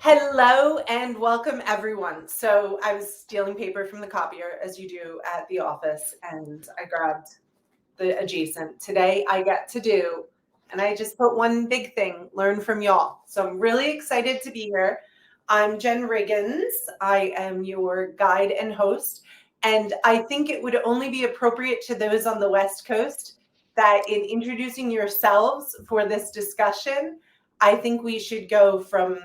Hello and welcome everyone. So I was stealing paper from the copier as you do at the office, and I grabbed the adjacent. Today I get to do, and I just put one big thing, learn from y'all. So I'm really excited to be here. I'm Jen Riggins. I am your guide and host. And I think it would only be appropriate to those on the West Coast that in introducing yourselves for this discussion, I think we should go from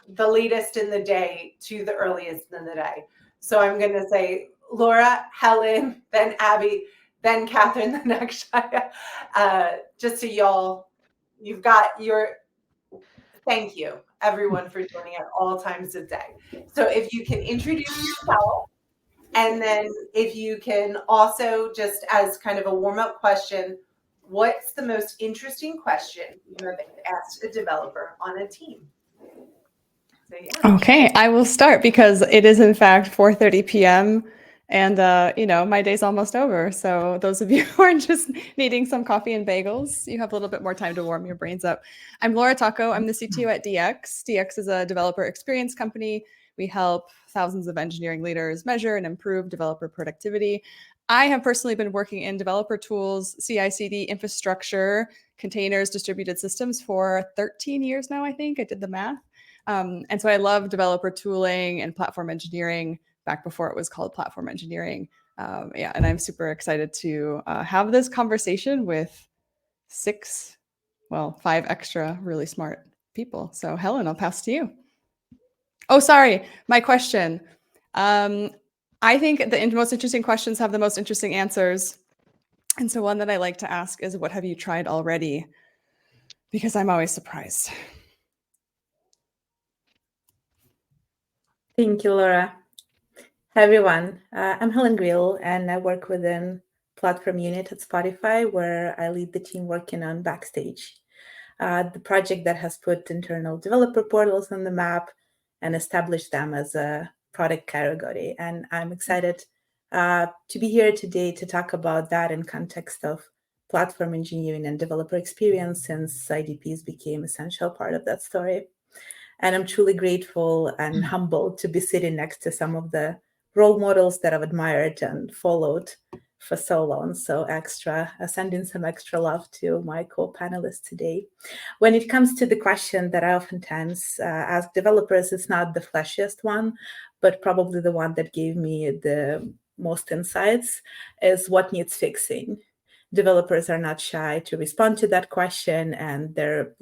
the latest in the day to the earliest in the day. So I'm going to say Laura, Helen, then Abby, then Kathryn, then Akshaya. Just so y'all, you've got your thank you, everyone, for joining at all times of day. So if you can introduce yourself, and then if you can also, just as kind of a warm-up question, what's the most interesting question you have asked a developer on a team? So, yeah. Okay, I will start because it is in fact 4:30 p.m. and my day's almost over. So those of you who are just needing some coffee and bagels, you have a little bit more time to warm your brains up. I'm Laura Tacho. I'm the CTO at DX. DX is a developer experience company. We help thousands of engineering leaders measure and improve developer productivity. I have personally been working in developer tools, CI/CD infrastructure, containers, distributed systems for 13 years now, I think. I did the math. And so I love developer tooling and platform engineering back before it was called platform engineering. And I'm super excited to have this conversation with five extra really smart people. So Helen, I'll pass to you. Oh, sorry, my question. I think the most interesting questions have the most interesting answers. And so one that I like to ask is, what have you tried already? Because I'm always surprised. Thank you, Laura. Hi, everyone. I'm Helen Greul, and I work within Platform Unit at Spotify, where I lead the team working on Backstage, the project that has put internal developer portals on the map and established them as a product category. And I'm excited to be here today to talk about that in context of platform engineering and developer experience, since IDPs became an essential part of that story. And I'm truly grateful and humbled to be sitting next to some of the role models that I've admired and followed for so long. So sending some extra love to my co-panelists today. When it comes to the question that I oftentimes ask developers, it's not the flashiest one, but probably the one that gave me the most insights is what needs fixing. Developers are not shy to respond to that question, and they're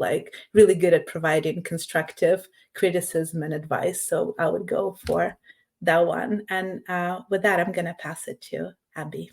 really good at providing constructive criticism and advice. So I would go for that one. And with that, I'm going to pass it to Abby.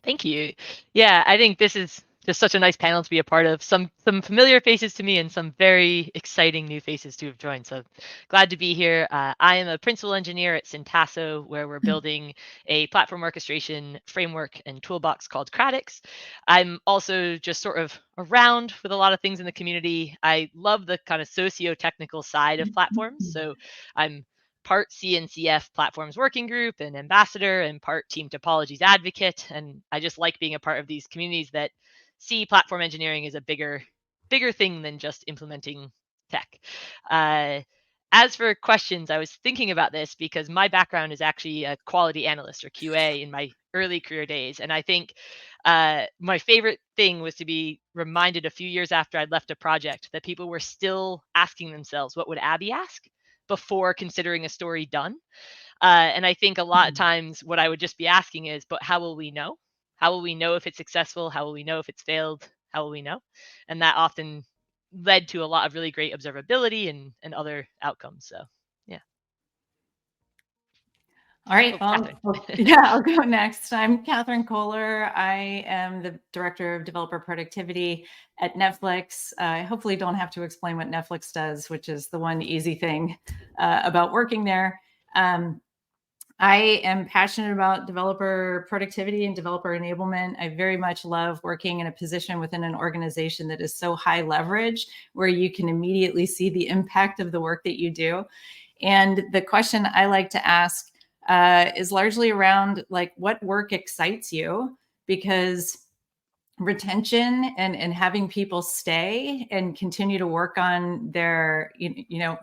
Thank you. Yeah, I think this is just such a nice panel to be a part of. Some familiar faces to me and some very exciting new faces to have joined. So glad to be here. I am a principal engineer at Syntasso, where we're building a platform orchestration framework and toolbox called Kratix. I'm also just sort of around with a lot of things in the community. I love the kind of socio-technical side of platforms. So I'm part CNCF platforms working group and ambassador, and part team topologies advocate. And I just like being a part of these communities that see platform engineering as a bigger thing than just implementing tech. As for questions, I was thinking about this because my background is actually a quality analyst or QA in my early career days. And I think my favorite thing was to be reminded a few years after I'd left a project that people were still asking themselves, what would Abby ask, before considering a story done. And I think a lot of times what I would just be asking is, but how will we know? How will we know if it's successful? How will we know if it's failed? How will we know? And that often led to a lot of really great observability and other outcomes. So, yeah. All right. I'll go next. I'm Kathryn Koehler. I am the Director of Developer Productivity at Netflix. I hopefully don't have to explain what Netflix does, which is the one easy thing about working there. I am passionate about developer productivity and developer enablement. I very much love working in a position within an organization that is so high leverage, where you can immediately see the impact of the work that you do. And the question I like to ask is largely around what work excites you, because retention and having people stay and continue to work on their,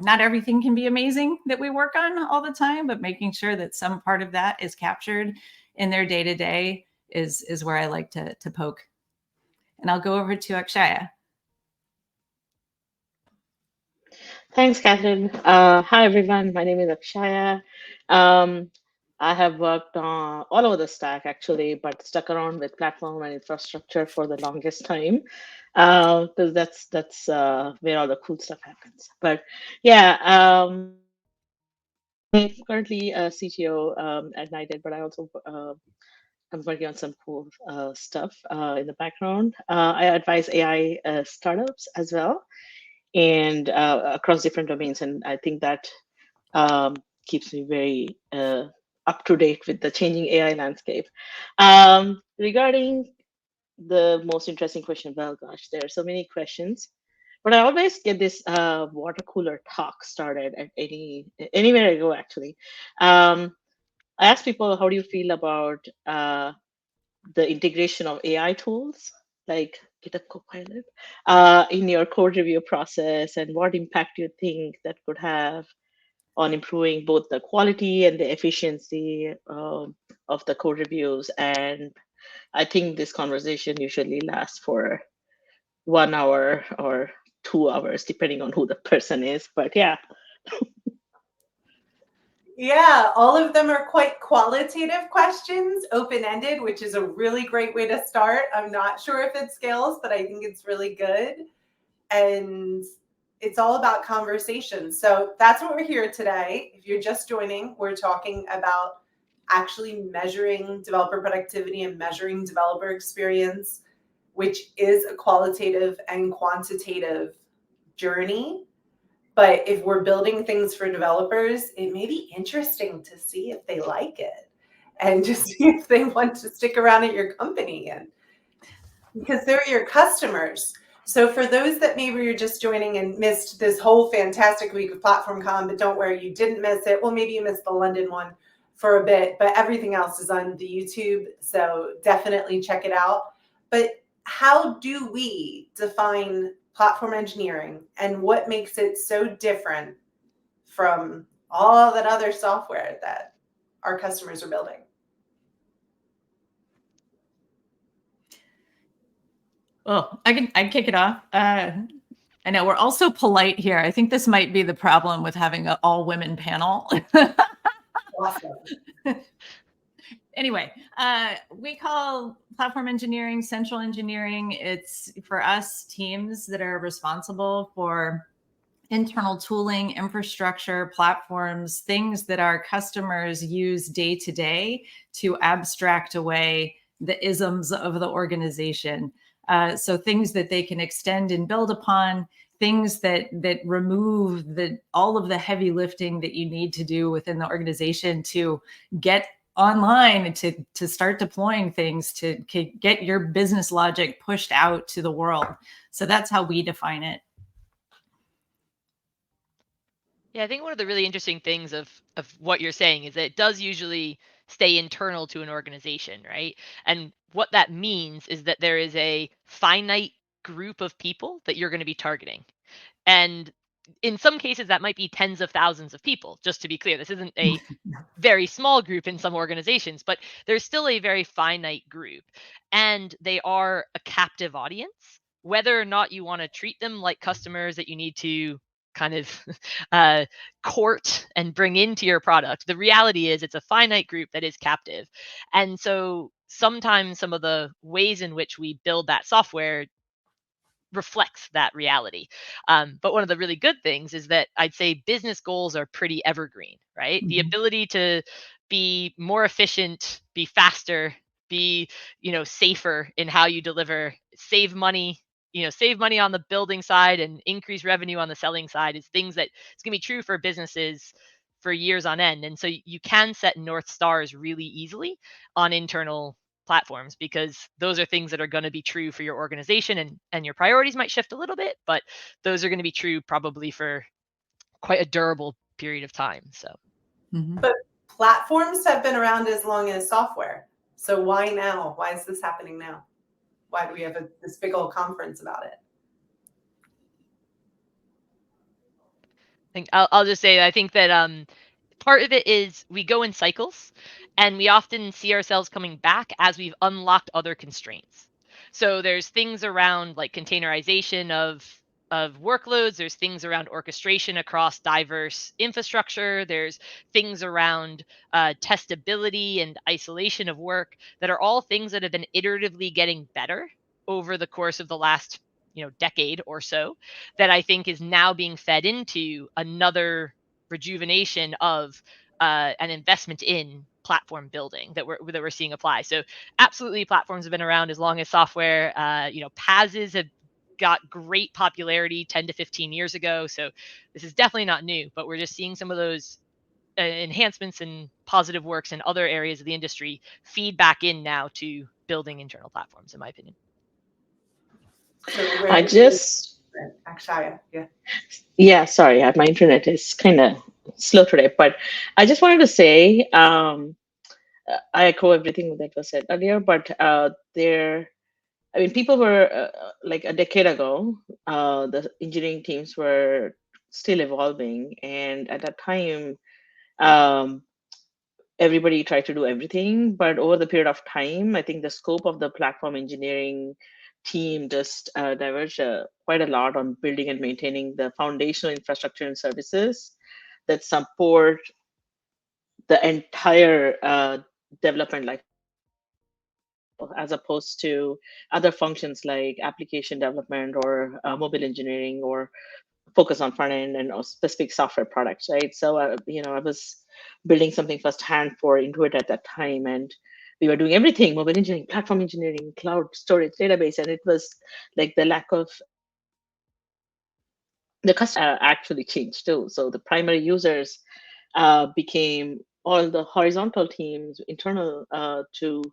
not everything can be amazing that we work on all the time, but making sure that some part of that is captured in their day-to-day is where I like to poke. And I'll go over to Akshaya. Thanks, Kathryn. Hi, everyone. My name is Akshaya. I have worked on all over the stack, actually, but stuck around with platform and infrastructure for the longest time, because that's where all the cool stuff happens. But yeah, I'm currently a CTO at United, but I also I'm working on some cool stuff in the background. I advise AI startups as well, and across different domains. And I think that keeps me very up to date with the changing AI landscape. Regarding the most interesting question, well, gosh, there are so many questions. But I always get this water cooler talk started at anywhere I go, actually. I ask people, how do you feel about the integration of AI tools like GitHub Copilot in your code review process, and what impact do you think that could have on improving both the quality and the efficiency of the code reviews? And I think this conversation usually lasts for 1 hour or 2 hours, depending on who the person is. But yeah. Yeah, all of them are quite qualitative questions, open-ended, which is a really great way to start. I'm not sure if it scales, but I think it's really good. And it's all about conversation. So that's what we're here today. If you're just joining, we're talking about actually measuring developer productivity and measuring developer experience, which is a qualitative and quantitative journey. But if we're building things for developers, it may be interesting to see if they like it and to see if they want to stick around at your company, and because they're your customers. So for those that maybe you're just joining and missed this whole fantastic week of PlatformCon, but don't worry, you didn't miss it. Well, maybe you missed the London one for a bit, but everything else is on the YouTube. So definitely check it out. But how do we define platform engineering, and what makes it so different from all that other software that our customers are building? Well, I can kick it off. I know we're also polite here. I think this might be the problem with having an all-women panel. Awesome. Anyway, we call platform engineering central engineering. It's, for us, teams that are responsible for internal tooling, infrastructure, platforms, things that our customers use day to day to abstract away the isms of the organization. So things that they can extend and build upon, things that remove all of the heavy lifting that you need to do within the organization to get online, to start deploying things, to get your business logic pushed out to the world. So that's how we define it. Yeah, I think one of the really interesting things of what you're saying is that it does usually stay internal to an organization, right? And what that means is that there is a finite group of people that you're going to be targeting. And in some cases, that might be tens of thousands of people, just to be clear. This isn't a very small group in some organizations, but there's still a very finite group. And they are a captive audience, whether or not you want to treat them like customers that you need to kind of court and bring into your product. The reality is it's a finite group that is captive. And so sometimes some of the ways in which we build that software reflects that reality. But one of the really good things is that I'd say business goals are pretty evergreen, right? Mm-hmm. The ability to be more efficient, be faster, be, safer in how you deliver, save money on the building side and increase revenue on the selling side is things that it's going to be true for businesses for years on end. And so you can set North Stars really easily on internal platforms, because those are things that are going to be true for your organization, and your priorities might shift a little bit, but those are going to be true probably for quite a durable period of time. So, But platforms have been around as long as software. So why now? Why is this happening now? Why do we have this big old conference about it? I think I'll just say, I think that part of it is we go in cycles, and we often see ourselves coming back as we've unlocked other constraints. So there's things around like containerization of workloads. There's things around orchestration across diverse infrastructure. There's things around testability and isolation of work that are all things that have been iteratively getting better over the course of the last decade or so, that I think is now being fed into another rejuvenation of an investment in platform building that we're seeing apply. So absolutely, platforms have been around as long as software. PaaSes have got great popularity 10 to 15 years ago. So this is definitely not new, but we're just seeing some of those enhancements and positive works in other areas of the industry feed back in now to building internal platforms, in my opinion. So I just, Akshaya, yeah. yeah, sorry, my internet is kind of slow today, but I just wanted to say, I echo everything that was said earlier, but people were like a decade ago, the engineering teams were still evolving, and at that time, everybody tried to do everything. But over the period of time, I think the scope of the platform engineering team just diverged quite a lot on building and maintaining the foundational infrastructure and services that support the entire development life, as opposed to other functions like application development or mobile engineering, or focus on front end and specific software products, right? So, I was building something firsthand for Intuit at that time, and we were doing everything: mobile engineering, platform engineering, cloud storage, database, and it was like the lack of the customer actually changed too. So the primary users became all the horizontal teams internal to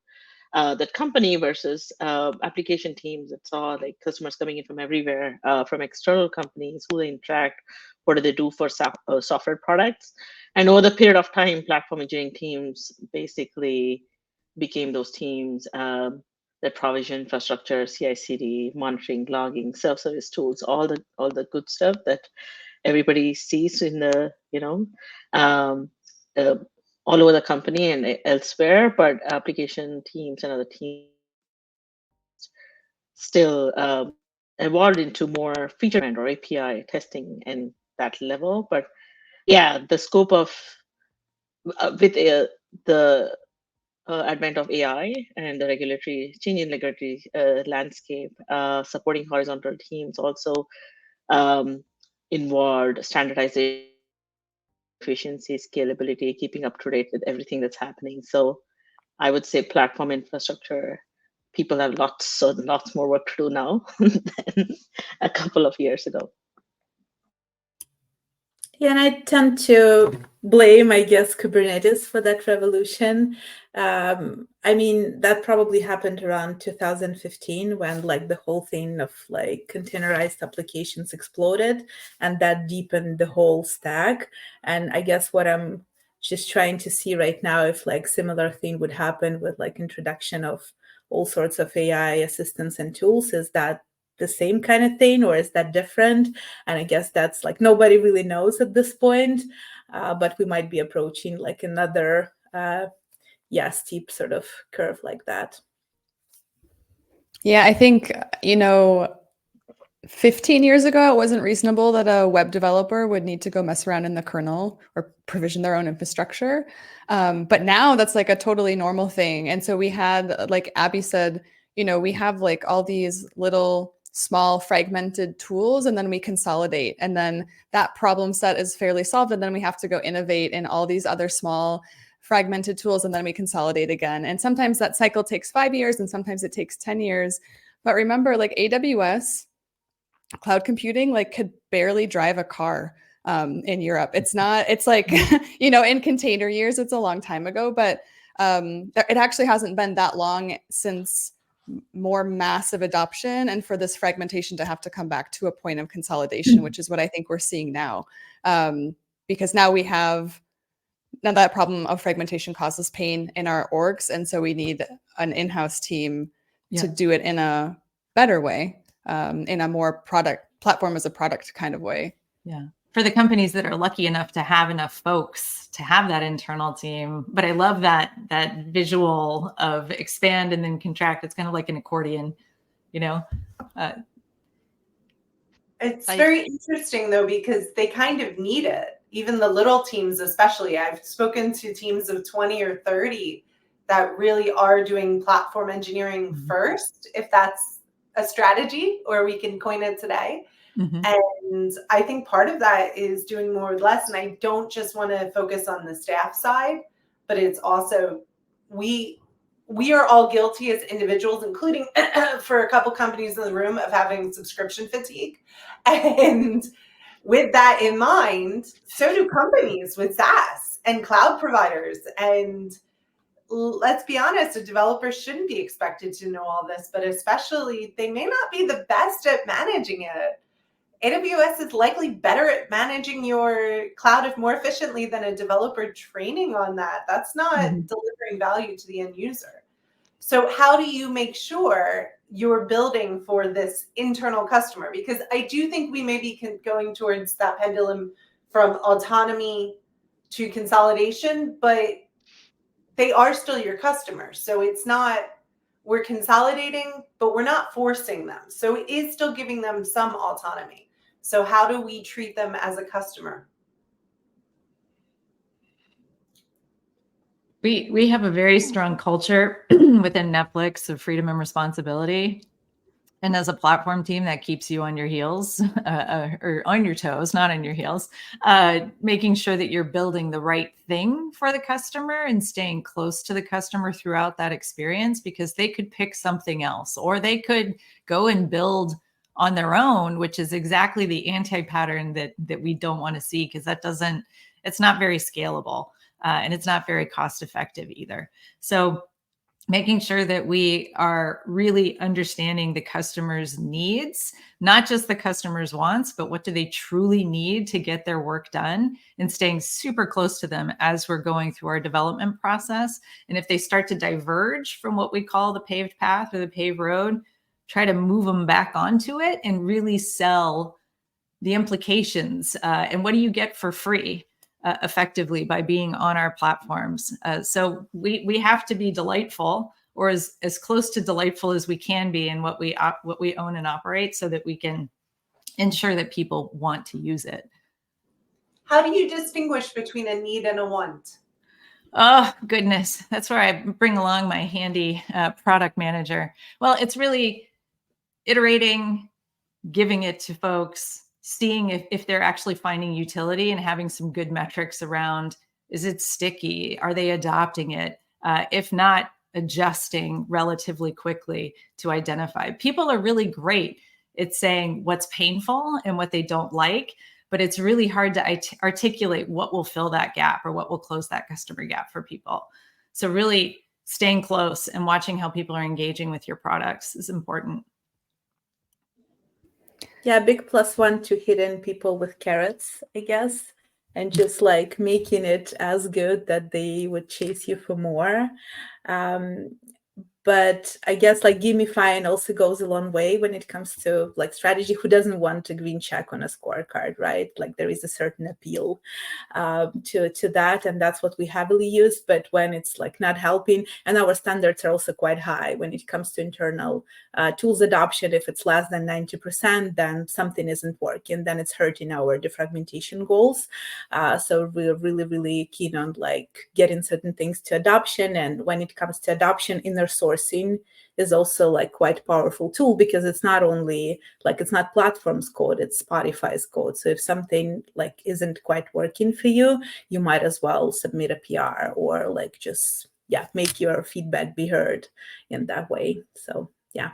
that company versus application teams that saw like customers coming in from everywhere, from external companies, who they interact, what do they do for software products. And over the period of time, platform engineering teams basically became those teams that provision infrastructure, CI/CD, monitoring, logging, self-service tools, all the good stuff that everybody sees in the um, uh, all over the company and elsewhere. But application teams and other teams still evolved into more feature or API testing and that level. But yeah, the scope of with the advent of AI and the changing regulatory landscape, supporting horizontal teams also involved standardization, efficiency, scalability, keeping up to date with everything that's happening. So I would say platform infrastructure, people have lots more work to do now than a couple of years ago. Yeah, and I tend to blame, I guess, Kubernetes for that revolution. That probably happened around 2015 when like the whole thing of like containerized applications exploded, and that deepened the whole stack. And I guess what I'm just trying to see right now, if like similar thing would happen with like introduction of all sorts of AI assistants and tools, is that the same kind of thing, or is that different? And I guess that's like nobody really knows at this point, but we might be approaching like another steep sort of curve like that. Yeah, I think 15 years ago, it wasn't reasonable that a web developer would need to go mess around in the kernel or provision their own infrastructure. But now that's like a totally normal thing. And so we had, like Abby said, we have like all these little small fragmented tools, and then we consolidate. And then that problem set is fairly solved. And then we have to go innovate in all these other small fragmented tools, and then we consolidate again. And sometimes that cycle takes 5 years, and sometimes it takes 10 years. But remember, like AWS, cloud computing, like could barely drive a car in Europe. It's like, in container years, it's a long time ago, but it actually hasn't been that long since more massive adoption, and for this fragmentation to have to come back to a point of consolidation, which is what I think we're seeing now. Because now that problem of fragmentation causes pain in our orgs, and so we need an in-house team to do it in a better way, in a more platform as a product kind of way. Yeah. For the companies that are lucky enough to have enough folks to have that internal team. But I love that visual of expand and then contract. It's kind of like an accordion, you know? It's very interesting though, because they kind of need it. Even the little teams, especially. I've spoken to teams of 20 or 30 that really are doing platform engineering first, if that's a strategy, or we can coin it today. And I think part of that is doing more with less. And I don't just want to focus on the staff side, but it's also we are all guilty as individuals, including for a couple companies in the room, of having subscription fatigue. And with that in mind, so do companies with SaaS and cloud providers. And let's be honest, a developer shouldn't be expected to know all this, but especially they may not be the best at managing it. AWS is likely better at managing your cloud more efficiently than a developer training on that. That's not delivering value to the end user. So how do you make sure you're building for this internal customer? Because I do think we may be going towards that pendulum from autonomy to consolidation, but they are still your customers. So it's not, we're consolidating, but we're not forcing them. So it is still giving them some autonomy. So how do we treat them as a customer? We have a very strong culture within Netflix of freedom and responsibility. And as a platform team, that keeps you on your heels, or on your toes, not on your heels, making sure that you're building the right thing for the customer and staying close to the customer throughout that experience, because they could pick something else, or they could go and build on their own, which is exactly the anti-pattern that we don't want to see, because it's not very scalable, and it's not very cost effective either. So making sure that we are really understanding the customer's needs, not just the customer's wants, but what do they truly need to get their work done, and staying super close to them as we're going through our development process. And if they start to diverge from what we call the paved path or the paved road, try to move them back onto it and really sell the implications. And what do you get for free? Effectively by being on our platforms. So we have to be delightful, or as close to delightful as we can be in what we own and operate, so that we can ensure that people want to use it. How do you distinguish between a need and a want? Oh, goodness. That's where I bring along my handy product manager. Well, it's really iterating, giving it to folks, seeing if they're actually finding utility, and having some good metrics around, is it sticky? Are they adopting it? If not, adjusting relatively quickly to identify. People are really great at saying what's painful and what they don't like, but it's really hard to articulate what will fill that gap or what will close that customer gap for people. So really staying close and watching how people are engaging with your products is important. Yeah, big +1 to hitting people with carrots, I guess, and just like making it as good that they would chase you for more. But I guess like gamifying also goes a long way when it comes to like strategy. Who doesn't want a green check on a scorecard, right? Like there is a certain appeal to that, and that's what we heavily use. But when it's like not helping, and our standards are also quite high when it comes to internal tools adoption. If it's less than 90%, then something isn't working. Then it's hurting our defragmentation goals. So we're really, really keen on like getting certain things to adoption. And when it comes to adoption, inner sourcing is also like quite powerful tool, because it's not only like, it's not platform's code, it's Spotify's code. So if something like isn't quite working for you, you might as well submit a PR, or like just, yeah, make your feedback be heard in that way. So yeah.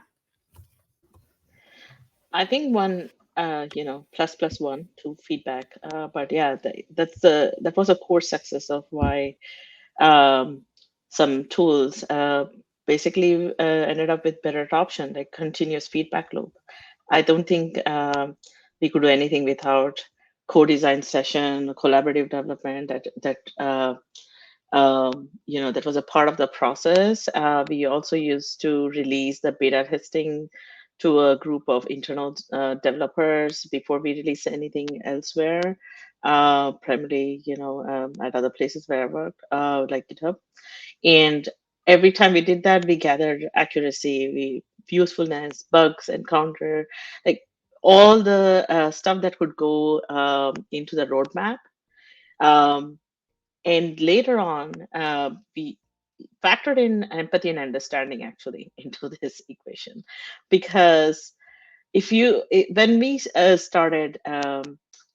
I think one, +1 to feedback. But yeah, that was a core success of why some tools basically ended up with better adoption, like continuous feedback loop. I don't think we could do anything without co-design session, collaborative development that that was a part of the process. We also used to release the beta testing to a group of internal developers before we release anything elsewhere, primarily, at other places where I worked, like GitHub. And every time we did that, we gathered accuracy, usefulness, bugs, encounter, like all the stuff that could go into the roadmap. And later on, we factored in empathy and understanding actually into this equation, because when we started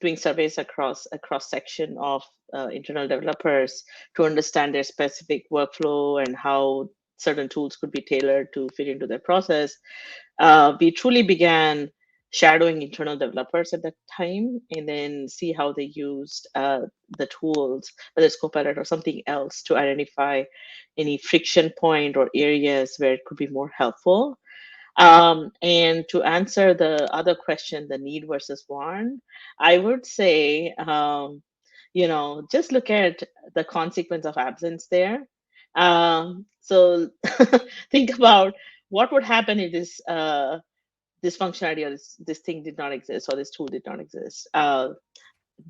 doing surveys across a cross section of internal developers to understand their specific workflow and how certain tools could be tailored to fit into their process, we truly began shadowing internal developers at that time, and then see how they used the tools, whether it's Copilot or something else, to identify any friction point or areas where it could be more helpful. And to answer the other question, the need versus want, I would say, just look at the consequence of absence there. So think about what would happen if this functionality or this thing did not exist, or this tool did not exist.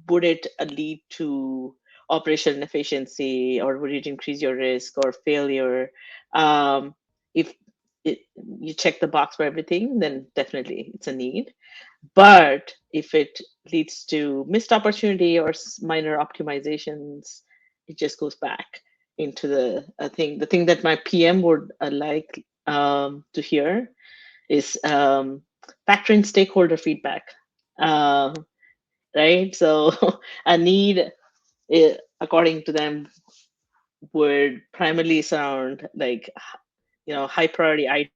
Would it lead to operational inefficiency, or would it increase your risk or failure? If you check the box for everything, then definitely it's a need. But if it leads to missed opportunity or minor optimizations, it just goes back into the thing that my PM would like to hear is factor in stakeholder feedback. Right? So a need, according to them, would primarily sound like, high priority items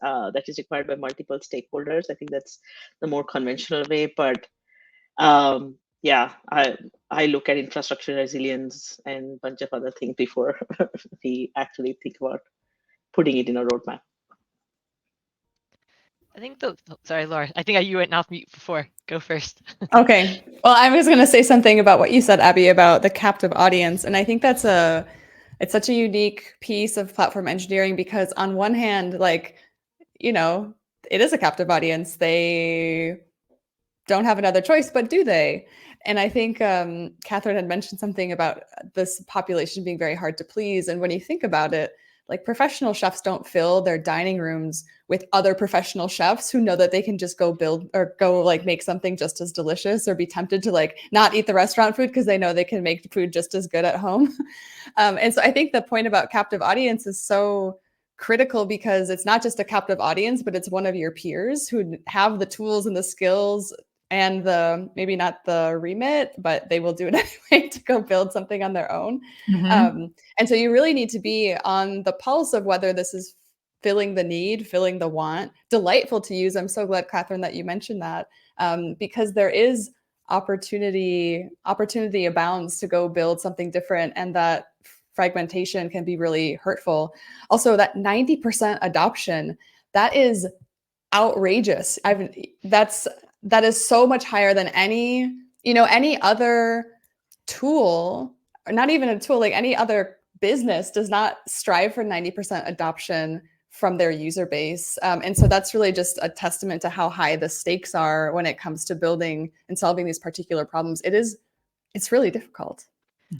that is required by multiple stakeholders. I think that's the more conventional way, but yeah, I look at infrastructure resilience and a bunch of other things before we actually think about putting it in a roadmap. I think sorry, Laura. I think you went off mute before. Go first. Okay. Well, I was going to say something about what you said, Abby, about the captive audience. And I think it's such a unique piece of platform engineering, because on one hand, it is a captive audience. They don't have another choice, but do they? And I think Kathryn had mentioned something about this population being very hard to please. And when you think about it, like, professional chefs don't fill their dining rooms with other professional chefs who know that they can just go build or go make something just as delicious, or be tempted to not eat the restaurant food because they know they can make food just as good at home. And so I think the point about captive audience is so critical, because it's not just a captive audience, but it's one of your peers who have the tools and the skills and maybe not the remit, but they will do it anyway to go build something on their own. Mm-hmm. And so you really need to be on the pulse of whether this is filling the need, filling the want, delightful to use. I'm so glad, Kathryn, that you mentioned that, because there is opportunity abounds to go build something different, and that fragmentation can be really hurtful. Also, that 90% adoption, that is outrageous. That is so much higher than any other tool, or not even a tool, like any other business does not strive for 90% adoption from their user base. And so that's really just a testament to how high the stakes are when it comes to building and solving these particular problems. It's really difficult.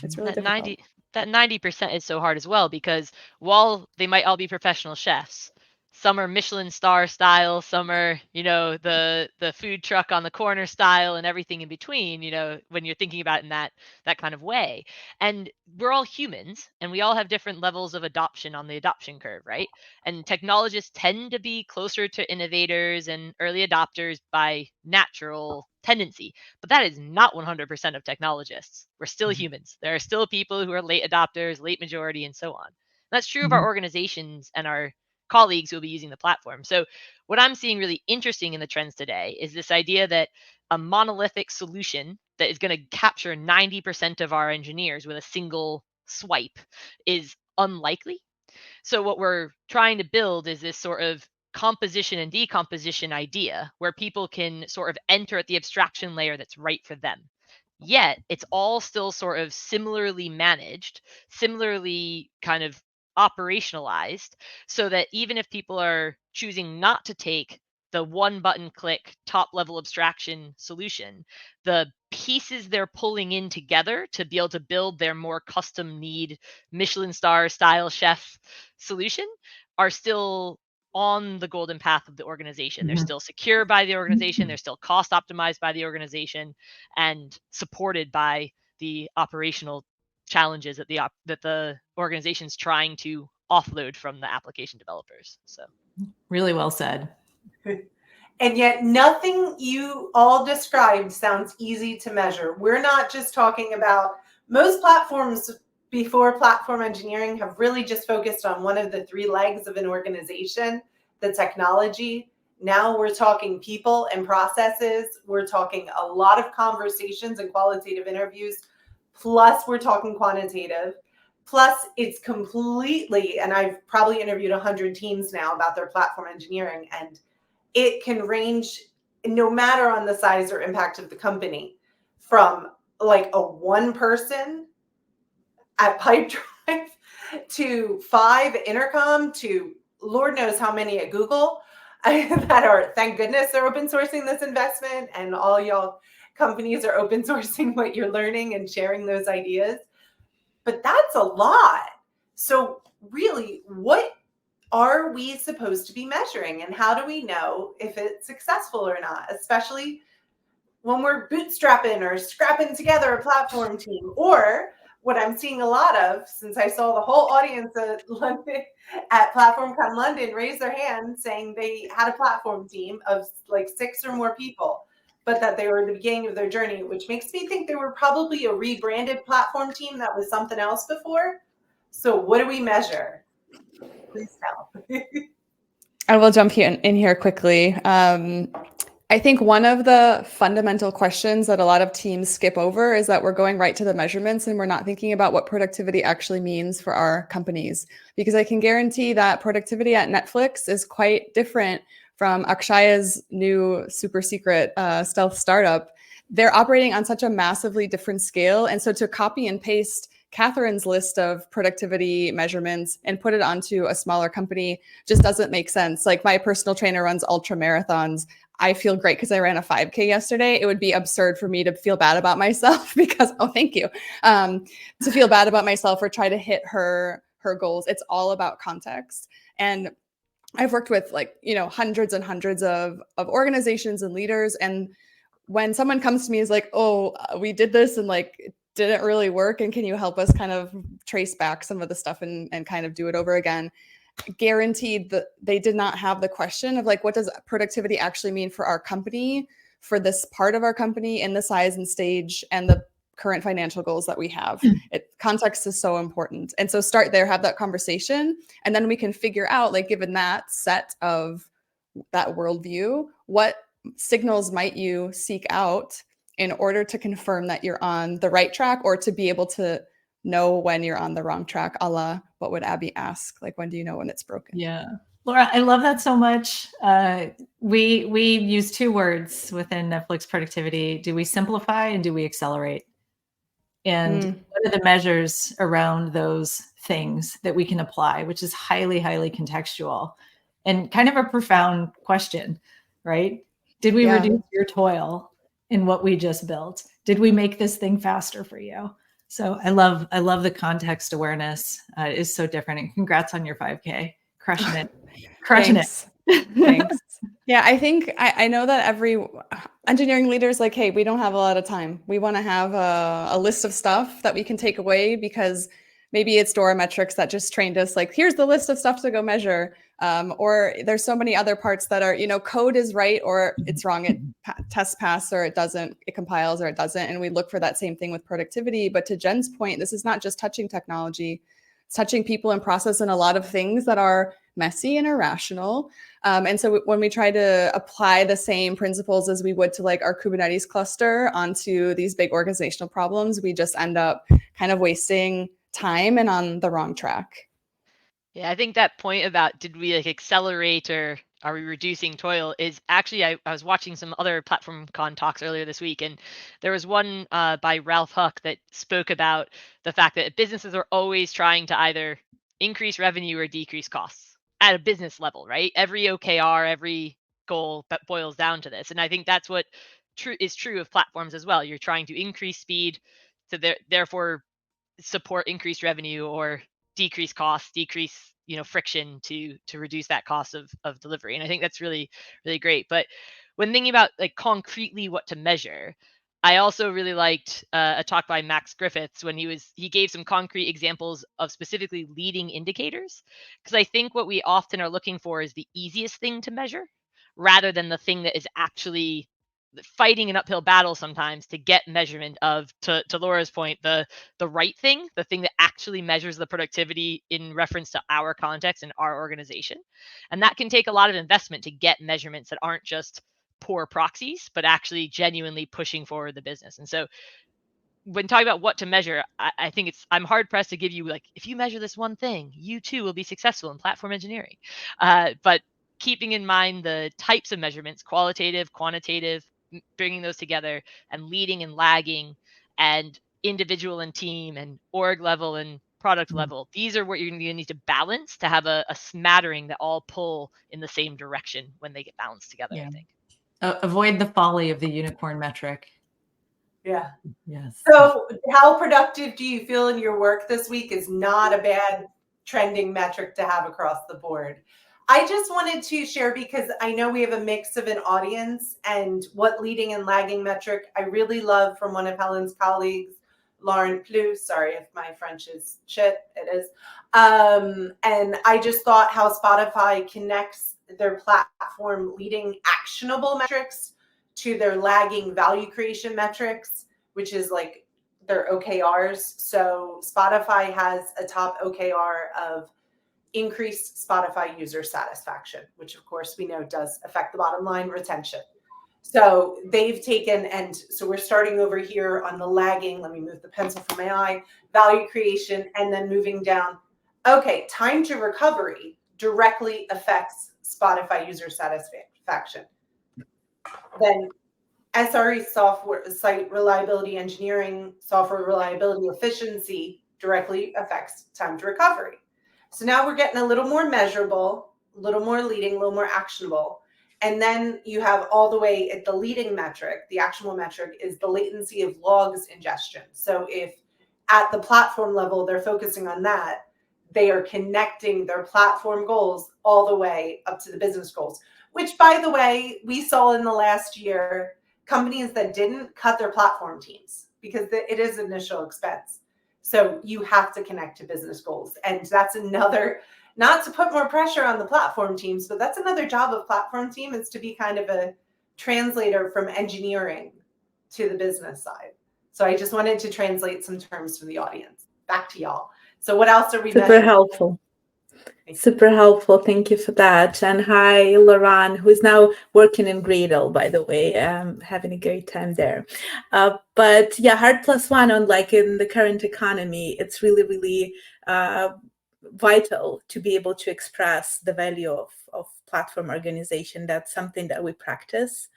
It's really difficult. That 90% is so hard as well, because while they might all be professional chefs, some are Michelin star style, some are, the food truck on the corner style, and everything in between, when you're thinking about it in that kind of way. And we're all humans, and we all have different levels of adoption on the adoption curve, right? And technologists tend to be closer to innovators and early adopters by natural tendency, but that is not 100% of technologists. We're still humans. There are still people who are late adopters, late majority, and so on. That's true of our organizations and our colleagues who will be using the platform. So what I'm seeing really interesting in the trends today is this idea that a monolithic solution that is going to capture 90% of our engineers with a single swipe is unlikely. So what we're trying to build is this sort of composition and decomposition idea where people can sort of enter at the abstraction layer that's right for them. yet it's all still sort of similarly managed, similarly kind of operationalized, so that even if people are choosing not to take the one button click top level abstraction solution, the pieces they're pulling in together to be able to build their more custom need Michelin star style chef solution are still on the golden path of the organization. They're still secure by the organization. They're still cost optimized by the organization and supported by the operational challenges that the organization's trying to offload from the application developers. So Really well said. And yet nothing you all described sounds easy to measure. We're not just talking about, most platforms before platform engineering have really just focused on one of the three legs of an organization, the technology. Now we're talking people and processes. We're talking a lot of conversations and qualitative interviews. Plus we're talking quantitative. Plus it's completely, and I've probably interviewed 100 teams now about their platform engineering, and it can range no matter on the size or impact of the company, from like a one person at Pipedrive to 5 Intercom to Lord knows how many at Google that are, thank goodness they're open sourcing this investment, and all y'all companies are open sourcing what you're learning and sharing those ideas. But that's a lot. So really, what are we supposed to be measuring, and how do we know if it's successful or not, especially when we're bootstrapping or scrapping together a platform team? Or what I'm seeing a lot of, since I saw the whole audience at London at PlatformCon London raise their hand saying they had a platform team of like 6 or more people, but that they were at the beginning of their journey, which makes me think they were probably a rebranded platform team that was something else before. So what do we measure? Please tell. I will jump in here quickly. I think one of the fundamental questions that a lot of teams skip over is that we're going right to the measurements and we're not thinking about what productivity actually means for our companies. Because I can guarantee that productivity at Netflix is quite different from Akshaya's new super secret stealth startup. They're operating on such a massively different scale. And so to copy and paste Kathryn's list of productivity measurements and put it onto a smaller company just doesn't make sense. Like, my personal trainer runs ultra marathons. I feel great because I ran a 5K yesterday. It would be absurd for me to feel bad about myself because, oh, thank you, to feel bad about myself or try to hit her goals. It's all about context. And I've worked with hundreds and hundreds of organizations and leaders. And when someone comes to me is like, oh, we did this and it didn't really work, and can you help us kind of trace back some of the stuff and kind of do it over again? Guaranteed that they did not have the question of what does productivity actually mean for our company, for this part of our company, in the size and stage and the current financial goals that we have. Context is so important. And so start there, have that conversation, and then we can figure out, given that set of that worldview, what signals might you seek out in order to confirm that you're on the right track, or to be able to know when you're on the wrong track, a la what would Abby ask? When do you know when it's broken? Yeah. Laura, I love that so much. We use 2 words within Netflix productivity. Do we simplify and do we accelerate? And what are the measures around those things that we can apply, which is highly, highly contextual and kind of a profound question, right? Did we reduce your toil in what we just built? Did we make this thing faster for you? So I love the context awareness. It is so different. And congrats on your 5K. Crushing it. Thanks. Yeah, I think I know that every engineering leader is like, hey, we don't have a lot of time. We want to have a list of stuff that we can take away, because maybe it's Dora metrics that just trained us, here's the list of stuff to go measure. Or there's so many other parts that are, code is right or it's wrong. It tests pass or it doesn't, it compiles or it doesn't. And we look for that same thing with productivity. But to Jen's point, this is not just touching technology, it's touching people and process and a lot of things that are messy and irrational. And so when we try to apply the same principles as we would to our Kubernetes cluster onto these big organizational problems, we just end up kind of wasting time and on the wrong track. Yeah, I think that point about did we accelerate or are we reducing toil is actually, I was watching some other PlatformCon talks earlier this week, and there was one by Ralph Huck that spoke about the fact that businesses are always trying to either increase revenue or decrease costs at a business level, right? Every OKR, every goal that boils down to this. And I think that's what is true of platforms as well. You're trying to increase speed, so therefore support increased revenue, or decrease costs, decrease friction to reduce that cost of delivery. And I think that's really great. But when thinking about like concretely what to measure, I also really liked a talk by Max Griffiths when he gave some concrete examples of specifically leading indicators, because I think what we often are looking for is the easiest thing to measure rather than the thing that is actually fighting an uphill battle sometimes to get measurement of, to Laura's point, the right thing, the thing that actually measures the productivity in reference to our context and our organization. And that can take a lot of investment to get measurements that aren't just poor proxies, but actually genuinely pushing forward the business. And so when talking about what to measure, I think I'm hard pressed to give you like, if you measure this one thing, you too will be successful in platform engineering. But keeping in mind the types of measurements, qualitative, quantitative, bringing those together, and leading and lagging, and individual and team, and org level and product level. These are what you're going to need to balance to have a smattering that all pull in the same direction when they get balanced together, I think. Avoid the folly of the unicorn metric. Yeah. Yes. So how productive do you feel in your work this week is not a bad trending metric to have across the board. I just wanted to share, because I know we have a mix of an audience, and what leading and lagging metric I really love from one of Helen's colleagues, Lauren Plus. Sorry if my French is shit, it is. And I just thought how Spotify connects their platform leading actionable metrics to their lagging value creation metrics, which is like their OKRs. So Spotify has a top OKR of increased Spotify user satisfaction, which of course we know does affect the bottom line, retention. So they've taken, and so we're starting over here on the lagging, let me move the pencil from my eye, value creation, and then moving down. Okay, time to recovery directly affects Spotify user satisfaction. Then SRE, software site reliability engineering, software reliability efficiency directly affects time to recovery. So now we're getting a little more measurable, a little more leading, a little more actionable. And then you have all the way at the leading metric, the actionable metric is the latency of logs ingestion. So if at the platform level, they're focusing on that, they are connecting their platform goals all the way up to the business goals, which, by the way, we saw in the last year, companies that didn't cut their platform teams because it is initial expense. So you have to connect to business goals. And that's another, not to put more pressure on the platform teams, but that's another job of platform team, is to be kind of a translator from engineering to the business side. So I just wanted to translate some terms for the audience. Back to y'all. So what else are we Super helpful. Super helpful. Thank you for that. And hi, Lauren, who is now working in Gradle, by the way, having a great time there. But yeah, hard plus one on like in the current economy, it's really, really vital to be able to express the value of platform organization. That's something that we practice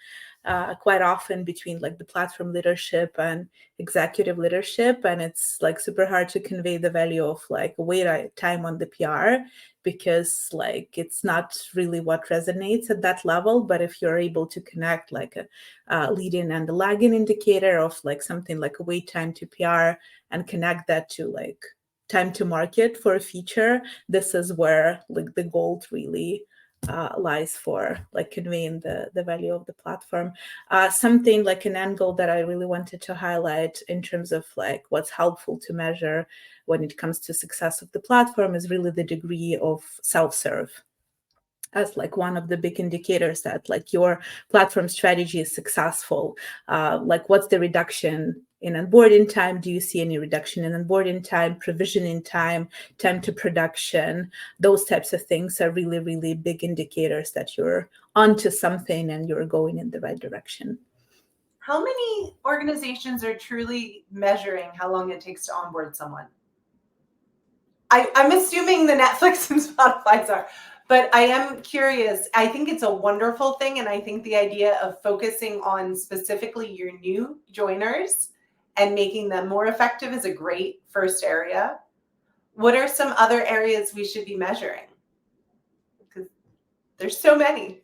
quite often between like the platform leadership and executive leadership. And it's like super hard to convey the value of like wait time on the PR, because like it's not really what resonates at that level. But if you're able to connect like a leading and the lagging indicator of like something like a wait time to PR and connect that to like time to market for a feature, this is where like the gold really lies for like conveying the value of the platform. Something like an angle that I really wanted to highlight in terms of like what's helpful to measure when it comes to success of the platform is really the degree of self-serve as like one of the big indicators that like your platform strategy is successful. Like what's the reduction in onboarding time? Do you see any reduction in onboarding time, provisioning time, time to production? Those types of things are really, really big indicators that you're onto something and you're going in the right direction. How many organizations are truly measuring how long it takes to onboard someone? I'm assuming the Netflix and Spotify's are, But I am curious. I think it's a wonderful thing. And I think the idea of focusing on specifically your new joiners and making them more effective is a great first area. What are some other areas we should be measuring? Because there's so many.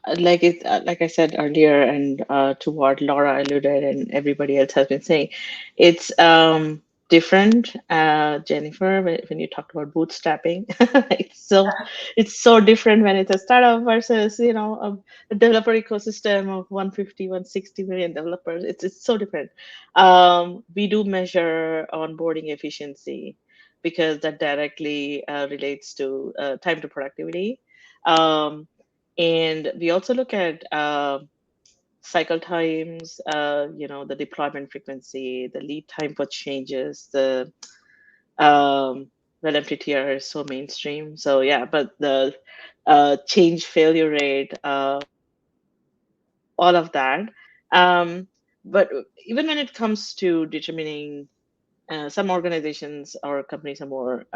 Like I said earlier, and to what Laura alluded and everybody else has been saying, it's different. Jennifer, when you talked about bootstrapping, it's so different when it's a startup versus a developer ecosystem of 150, 160 million developers. It's so different. We do measure onboarding efficiency because that directly relates to time to productivity. And we also look at cycle times, the deployment frequency, the lead time for changes, the MTTR is so mainstream. So yeah, but the change failure rate, all of that. But even when it comes to determining, some organizations or companies are more,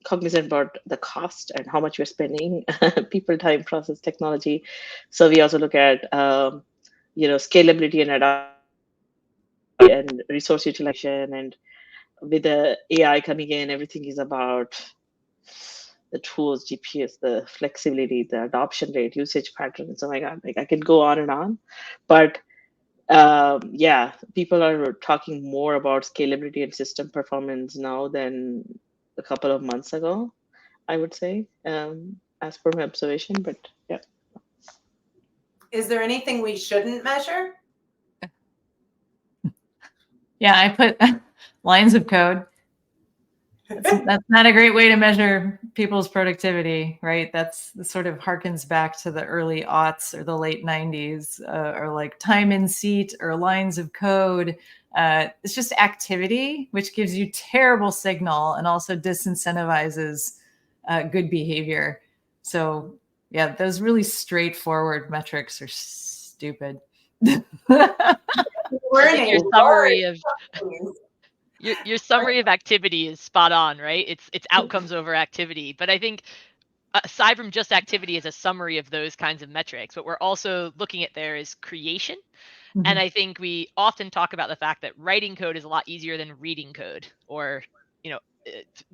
cognizant about the cost and how much you're spending, people, time, process, technology. So we also look at, scalability and adoption and resource utilization. And with the AI coming in, everything is about the tools, GPS, the flexibility, the adoption rate, usage patterns. Oh my God, like I can go on and on. But yeah, people are talking more about scalability and system performance now than a couple of months ago, I would say, as per my observation. But yeah. Is there anything we shouldn't measure? Yeah, I put lines of code. That's not a great way to measure people's productivity, right? That sort of harkens back to the early aughts or the late 90s, or like time in seat or lines of code. It's just activity, which gives you terrible signal and also disincentivizes good behavior. So yeah, those really straightforward metrics are stupid. Your summary of your summary of activity is spot on, right? It's outcomes over activity. But I think aside from just activity as a summary of those kinds of metrics, what we're also looking at there is creation. Mm-hmm. And I think we often talk about the fact that writing code is a lot easier than reading code or,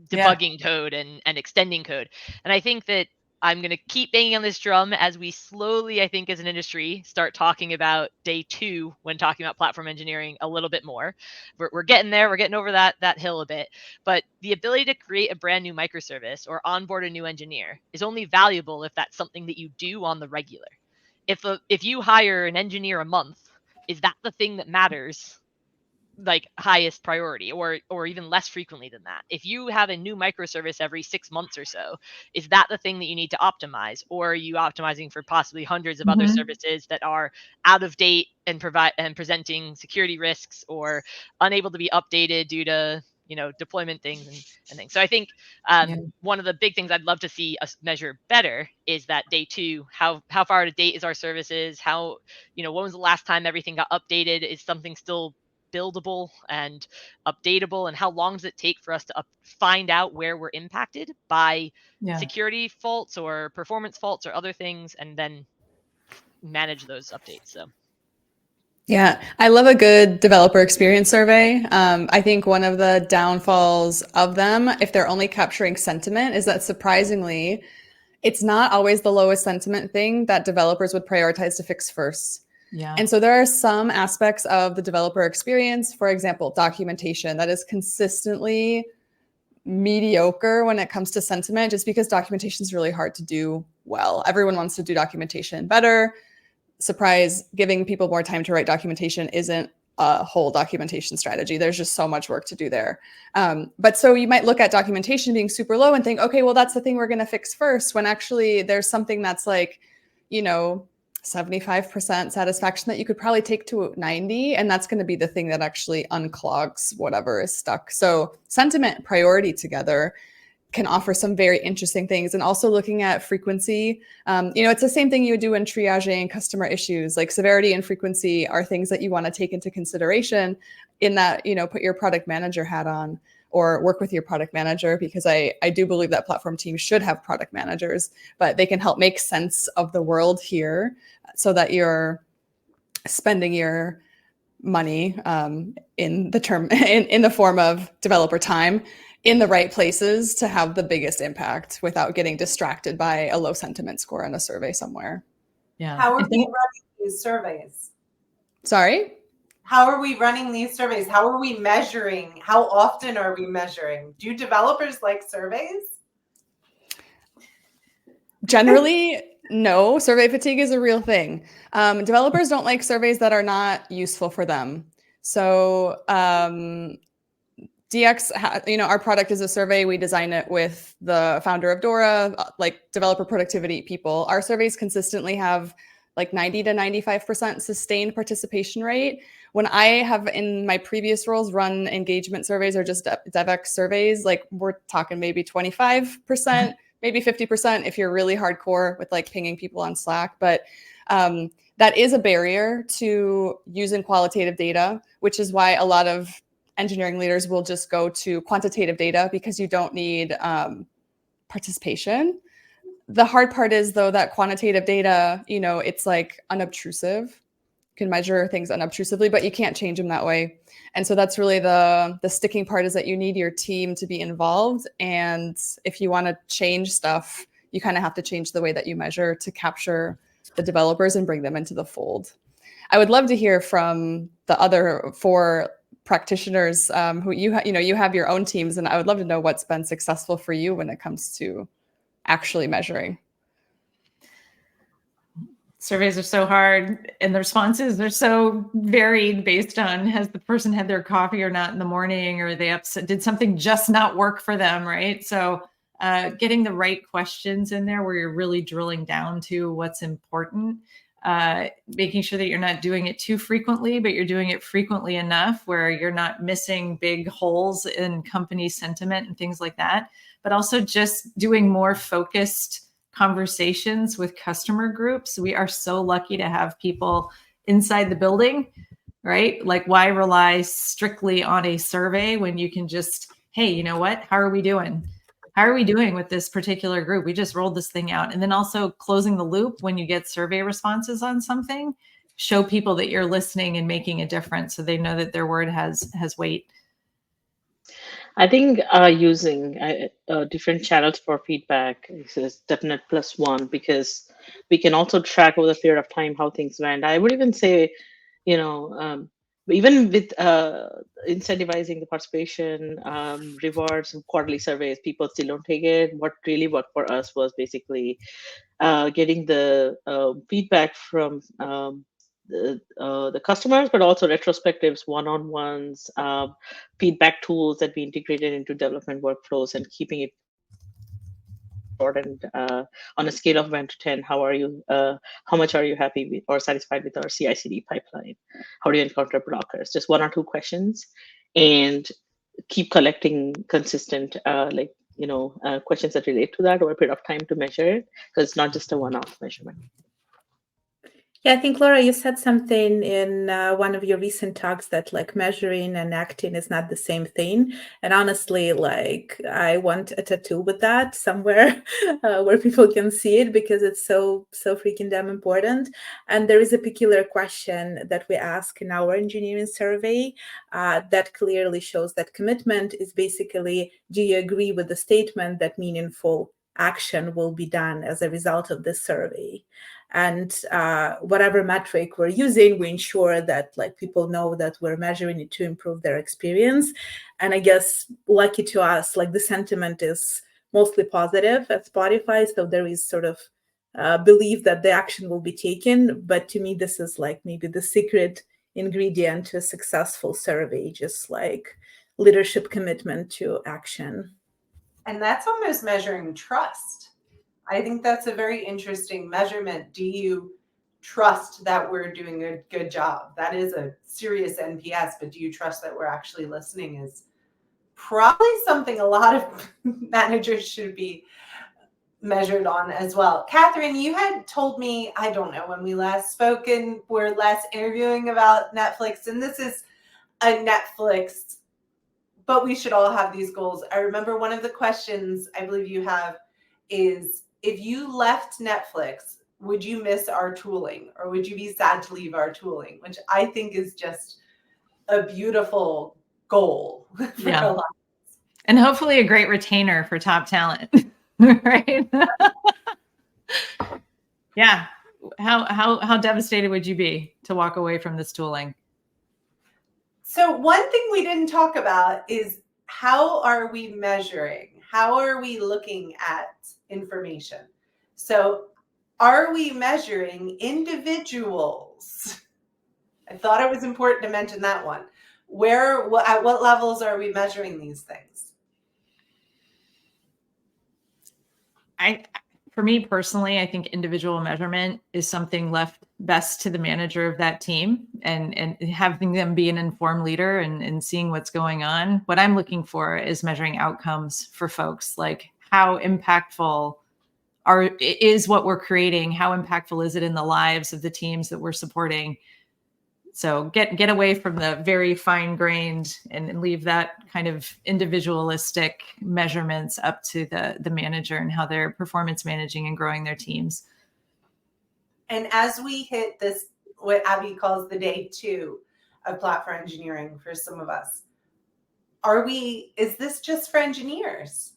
debugging code and extending code. And I think that I'm going to keep banging on this drum as we slowly, I think, as an industry, start talking about day 2 when talking about platform engineering a little bit more. We're getting there. We're getting over that hill a bit. But the ability to create a brand new microservice or onboard a new engineer is only valuable if that's something that you do on the regular. If you hire an engineer a month, is that the thing that matters? Like highest priority or even less frequently than that? If you have a new microservice every 6 months or so, is that the thing that you need to optimize? Or are you optimizing for possibly hundreds of other services that are out of date and presenting security risks or unable to be updated due to deployment things and things? So I think one of the big things I'd love to see us measure better is that day 2, how far out of date is our services? How, when was the last time everything got updated? Is something still buildable and updatable, and how long does it take for us to find out where we're impacted by security faults or performance faults or other things, and then manage those updates? So yeah, I love a good developer experience survey. I think one of the downfalls of them, if they're only capturing sentiment, is that surprisingly, it's not always the lowest sentiment thing that developers would prioritize to fix first. Yeah. And so there are some aspects of the developer experience, for example, documentation, that is consistently mediocre when it comes to sentiment, just because documentation is really hard to do well. Everyone wants to do documentation better. Surprise, giving people more time to write documentation isn't a whole documentation strategy. There's just so much work to do there. But so you might look at documentation being super low and think, okay, well, that's the thing we're going to fix first, when actually there's something that's like, 75% satisfaction that you could probably take to 90. And that's going to be the thing that actually unclogs whatever is stuck. So sentiment, priority together can offer some very interesting things. And also looking at frequency, it's the same thing you would do in triaging customer issues. Like severity and frequency are things that you want to take into consideration in that, put your product manager hat on. or work with your product manager, because I do believe that platform teams should have product managers, but they can help make sense of the world here so that you're spending your money in the form of developer time in the right places to have the biggest impact without getting distracted by a low sentiment score on a survey somewhere. Yeah. How are we running these surveys? Sorry? How are we running these surveys? How are we measuring? How often are we measuring? Do developers like surveys? Generally, no. Survey fatigue is a real thing. Developers don't like surveys that are not useful for them. So DX, our product is a survey. We design it with the founder of Dora, like developer productivity people. Our surveys consistently have like 90 to 95% sustained participation rate. When I have in my previous roles run engagement surveys or just DevEx surveys, like we're talking maybe 25%, maybe 50% if you're really hardcore with like pinging people on Slack. But that is a barrier to using qualitative data, which is why a lot of engineering leaders will just go to quantitative data because you don't need participation. The hard part is, though, that quantitative data, it's like unobtrusive. You can measure things unobtrusively, but you can't change them that way. And so that's really the sticking part, is that you need your team to be involved. And if you want to change stuff, you kind of have to change the way that you measure to capture the developers and bring them into the fold. I would love to hear from the other 4 practitioners who you have your own teams, and I would love to know what's been successful for you when it comes to actually measuring. Surveys are so hard, and the responses are so varied based on, has the person had their coffee or not in the morning, or they did something just not work for them, right? So getting the right questions in there where you're really drilling down to what's important, making sure that you're not doing it too frequently, but you're doing it frequently enough where you're not missing big holes in company sentiment and things like that, but also just doing more focused conversations with customer groups. We are so lucky to have people inside the building, right? Like, why rely strictly on a survey when you can just, hey, you know what? How are we doing? How are we doing with this particular group? We just rolled this thing out. And then also closing the loop when you get survey responses on something, show people that you're listening and making a difference so they know that their word has weight. I think using different channels for feedback is definite +1, because we can also track over the period of time how things went. I would even say, even with incentivizing the participation, rewards, and quarterly surveys, people still don't take it. What really worked for us was basically getting the feedback from the customers, but also retrospectives, one-on-ones, feedback tools that we integrated into development workflows, and keeping it short and on a scale of 1 to 10, how much are you happy with or satisfied with our CI/CD pipeline? How do you encounter blockers? Just 1 or 2 questions, and keep collecting consistent questions that relate to that over a period of time to measure it, because it's not just a one-off measurement. Yeah, I think, Laura, you said something in one of your recent talks that like measuring and acting is not the same thing. And honestly, like I want a tattoo with that somewhere where people can see it, because it's so freaking damn important. And there is a particular question that we ask in our engineering survey that clearly shows that commitment is basically, do you agree with the statement that meaningful action will be done as a result of this survey? And whatever metric we're using, we ensure that like people know that we're measuring it to improve their experience. And I guess, lucky to us, like the sentiment is mostly positive at Spotify. So there is sort of belief that the action will be taken. But to me, this is like maybe the secret ingredient to a successful survey, just like leadership commitment to action. And that's almost measuring trust. I think that's a very interesting measurement. Do you trust that we're doing a good job? That is a serious NPS, but do you trust that we're actually listening is probably something a lot of managers should be measured on as well. Kathryn, you had told me, I don't know when we last spoke and we're last interviewing about Netflix, and this is a Netflix but we should all have these goals. I remember one of the questions I believe you have is, if you left Netflix, would you miss our tooling, or would you be sad to leave our tooling? Which I think is just a beautiful goal for a lot. And hopefully a great retainer for top talent, right? Yeah. How devastated would you be to walk away from this tooling? So one thing we didn't talk about is, how are we measuring? How are we looking at information? So are we measuring individuals? I thought it was important to mention that one. At what levels are we measuring these things? For me personally, I think individual measurement is something left best to the manager of that team, and having them be an informed leader and seeing what's going on. What I'm looking for is measuring outcomes for folks, like how impactful is what we're creating, how impactful is it in the lives of the teams that we're supporting. So get away from the very fine-grained and leave that kind of individualistic measurements up to the manager and how they're performance managing and growing their teams. And as we hit this, what Abby calls the day 2 of platform engineering for some of us, is this just for engineers?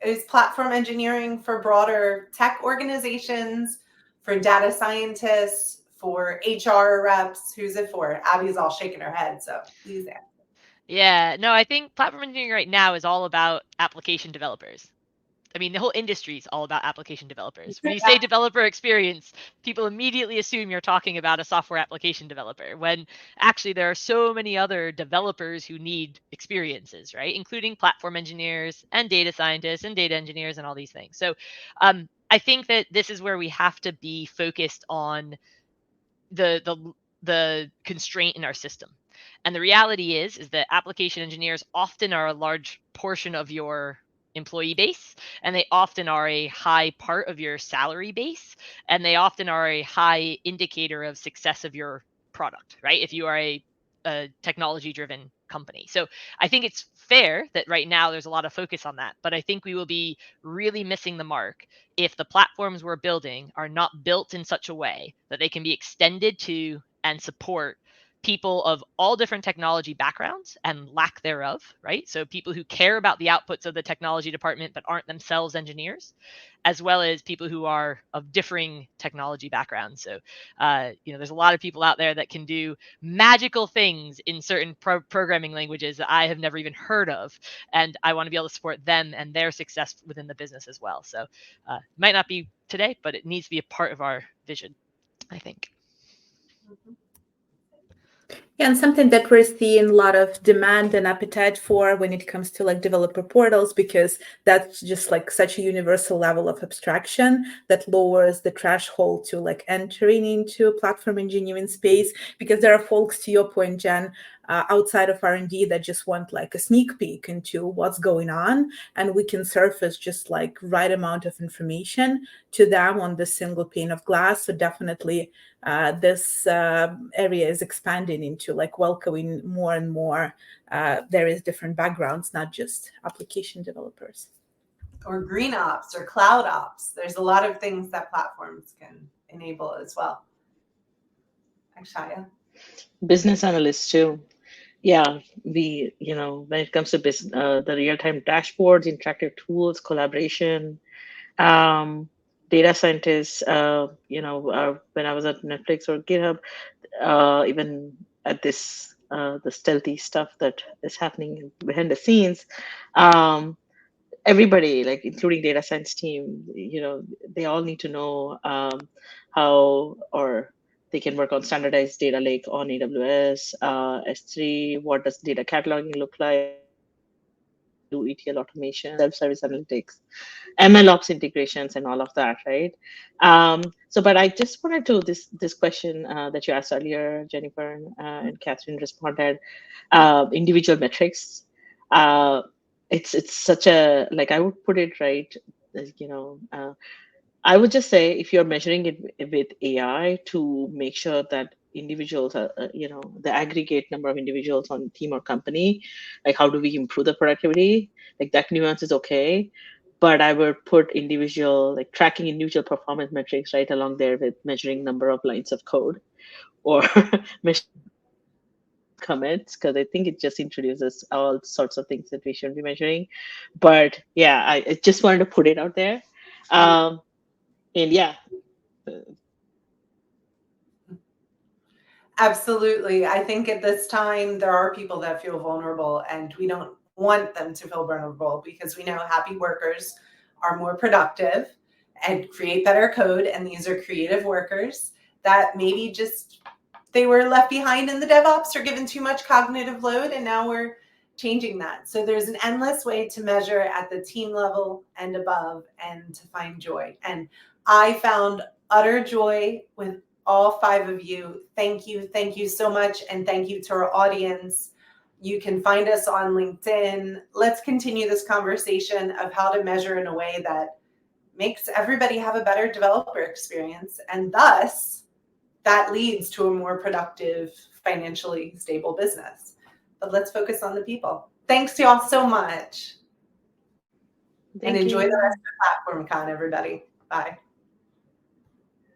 Is platform engineering for broader tech organizations, for data scientists, for HR reps? Who's it for? Abby's all shaking her head, so please answer. Yeah, no, I think platform engineering right now is all about application developers. I mean, the whole industry is all about application developers. When you say developer experience, people immediately assume you're talking about a software application developer, when actually there are so many other developers who need experiences, right? Including platform engineers and data scientists and data engineers and all these things. So I think that this is where we have to be focused on the constraint in our system. And the reality is that application engineers often are a large portion of your employee base, and they often are a high part of your salary base, and they often are a high indicator of success of your product, right? If you are a technology driven company. So I think it's fair that right now there's a lot of focus on that, but I think we will be really missing the mark if the platforms we're building are not built in such a way that they can be extended to and support people of all different technology backgrounds and lack thereof, right? So people who care about the outputs of the technology department but aren't themselves engineers, as well as people who are of differing technology backgrounds. So, there's a lot of people out there that can do magical things in certain programming languages that I have never even heard of, and I want to be able to support them and their success within the business as well. So, it might not be today, but it needs to be a part of our vision, I think. Yeah, and something that we're seeing a lot of demand and appetite for when it comes to like developer portals, because that's just like such a universal level of abstraction that lowers the threshold to like entering into a platform engineering space. Because there are folks, to your point, Jen, outside of R&D that just want like a sneak peek into what's going on, and we can surface just like right amount of information to them on this single pane of glass. So definitely this area is expanding into like welcoming more and more various different backgrounds, not just application developers. Or green ops or cloud ops. There's a lot of things that platforms can enable as well. Akshaya? Business analysts too. Yeah, when it comes to the real-time dashboards, interactive tools, collaboration, data scientists, when I was at Netflix or GitHub, even at this, the stealthy stuff that is happening behind the scenes, everybody, like including data science team, they all need to know how or they can work on standardized data lake on AWS, S3. What does data cataloging look like? Do ETL automation, self-service analytics, MLOps integrations, and all of that, right? But I just wanted to this question that you asked earlier, Jennifer, and Kathryn responded. Individual metrics. It's such a, like, I would put it right. I would just say if you're measuring it with AI to make sure that individuals are, the aggregate number of individuals on team or company, like how do we improve the productivity? Like that nuance is okay. But I would put like tracking individual performance metrics right along there with measuring number of lines of code or commits, because I think it just introduces all sorts of things that we shouldn't be measuring. But yeah, I just wanted to put it out there. And yeah. Absolutely. I think at this time, there are people that feel vulnerable, and we don't want them to feel vulnerable because we know happy workers are more productive and create better code. And these are creative workers that maybe just they were left behind in the DevOps or given too much cognitive load. And now we're changing that. So there's an endless way to measure at the team level and above and to find joy. And I found utter joy with all 5 of you. Thank you. Thank you so much. And thank you to our audience. You can find us on LinkedIn. Let's continue this conversation of how to measure in a way that makes everybody have a better developer experience. And thus, that leads to a more productive, financially stable business. But let's focus on the people. Thanks y'all so much. And enjoy the rest of PlatformCon, everybody. Bye.